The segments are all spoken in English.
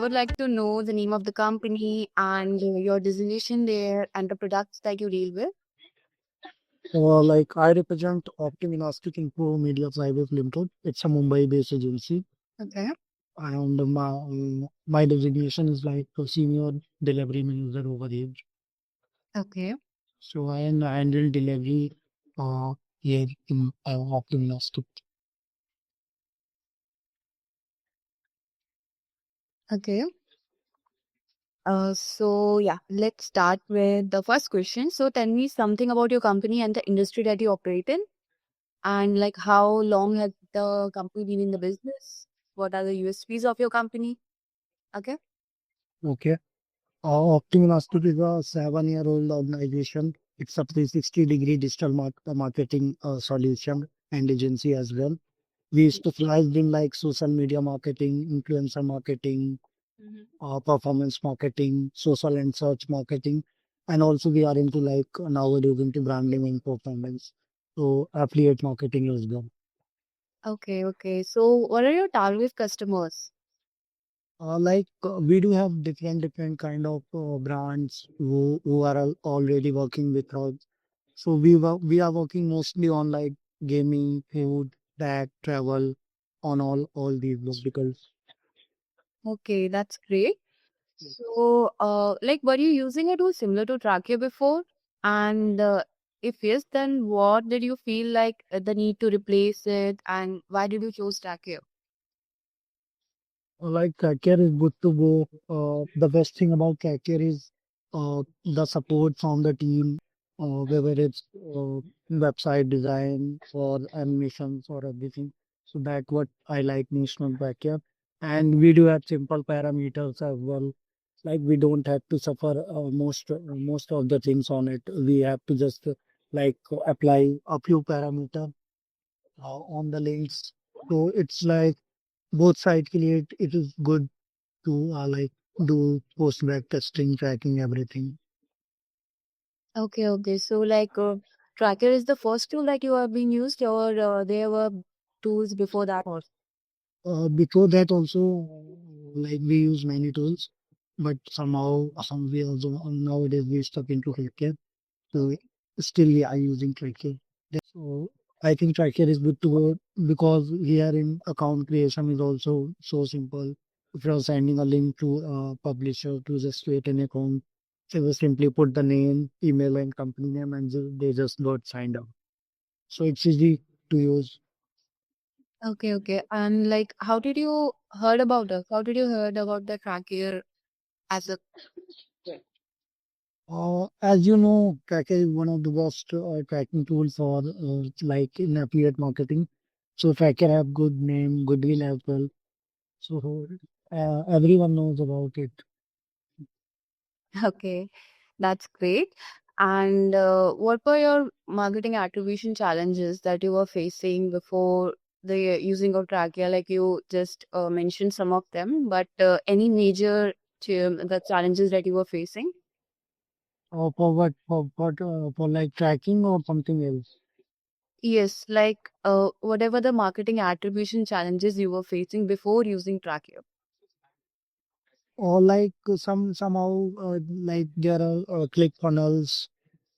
would like to know the name of the company and your designation there and the products that you deal with. Like I represent Optim Elastic Info Media Private Limited. It's a Mumbai-based agency, Okay. and my designation is like a senior delivery manager over here. Okay. So I handle delivery uh, here in Optim Elastic. Okay. So let's start with the first question. So tell me something about your company and the industry that you operate in, and like how long has the company been in the business? What are the USPs of your company? Okay. Okay. Optim Elastic is a 7-year-old organization. It's a 360-degree digital marketing solution and agency as well. We specialize in like social media marketing, influencer marketing, Mhm. performance marketing, social and search marketing, and also we are into like nowadays into branding and performance. So affiliate marketing as well. Okay. Okay. So what are your target customers? We do have different kind of brands who are already working with us. So we are working mostly on like gaming, food, tech, travel, on all these verticals. Okay, that's great. So, like, were you using a tool similar to Tracker before? And if yes, then what did you feel like the need to replace it, and why did you choose Tracker? Like Kakir is good to go. The best thing about Kakir is the support from the team, whether it's website design or animations or everything. So that's what I like most from Kakir. And we do have simple parameters as well. Like we don't have to suffer most of the things on it. We have to just apply a few parameters on the links. So it's like both side create it is good to do post back testing, tracking everything. Okay, okay. So, like, Tracker is the first tool that you have been used, or there were tools before that also? Before that also like we use many tools, but somehow some we also nowadays we stuck into healthcare. So still we are using Tracker. So I think Tracker is good to go because here in account creation is also so simple. If you're sending a link to a publisher to just create an account, they will simply put the name, email, and company name, and they just got signed up. So it's easy to use. Okay, okay. And like, how did you heard about us? How did you heard about the Tracker as a As you know, Tracker is one of the best tracking tools for like in affiliate marketing. So Tracker have good name, goodwill as well. So everyone knows about it. Okay, that's great. And what were your marketing attribution challenges that you were facing before the using of Trakia? Like you just mentioned some of them, but any major the challenges that you were facing? For what? For like tracking or something else? Yes, like whatever the marketing attribution challenges you were facing before using Trakia. Or like somehow like there are click funnels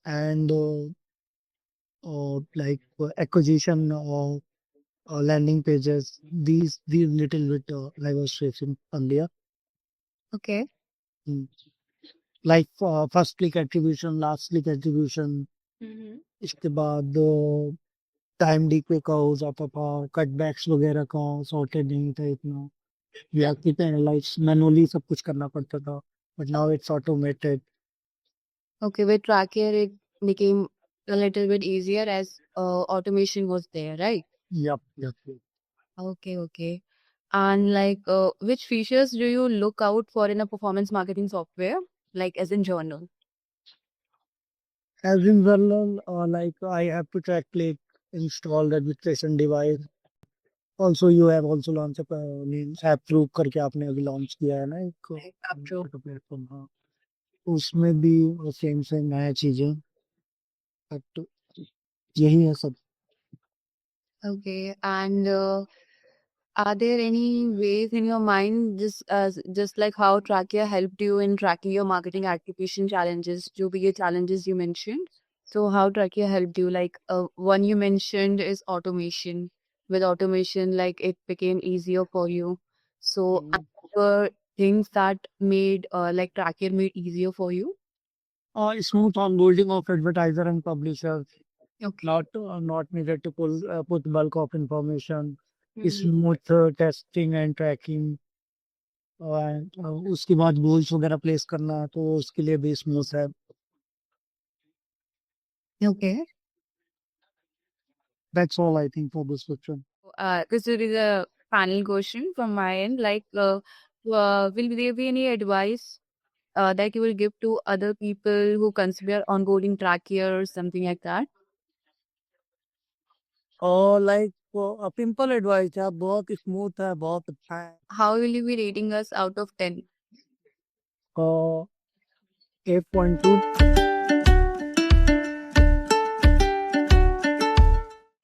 and acquisition or landing pages. These little bit I was facing earlier. Okay. Mm. Like first click attribution, last click attribution. Mm-hmm. इसके बाद time decay का हो जाता था कटबैक्स वगैरह का sorted नहीं था इतना we have to analyse manually सब कुछ करना पड़ता था but now it's automated. Okay, with Trakia it became a little bit easier as automation was there, right? Yep, yep, yep. Okay, okay. And like, which features do you look out for in a performance marketing software, like as in journal? As in well, like I have to track click, install registration device. Also, you have also launched a means app proof करके आपने अभी launch किया है ना एक True. Platform. हाँ, उसमें भी सेम सेम नया चीजें बट यही है सब. Okay, and Are there any ways in your mind, just like how Trackia helped you in tracking your marketing activation challenges, जो भी ये challenges you mentioned? So how Trackia helped you? Like one you mentioned is automation. With automation, like it became easier for you. So Mm. other things that made like Trackia made easier for you? Smooth onboarding of advertiser and publishers, Okay. not needed to put bulk of information, Mhm. smooth testing and tracking, and उसके बाद goals वगैरह place करना तो उसके लिए भी smooth है. Okay. That's all I think for this question. Because there is a panel question from my end, like, will there be any advice that you will give to other people who consider onboarding Trackia or something like that? और like pimple advice है, बहुत smooth है, बहुत अच्छा है. How will you be rating us out of 10? 8.2.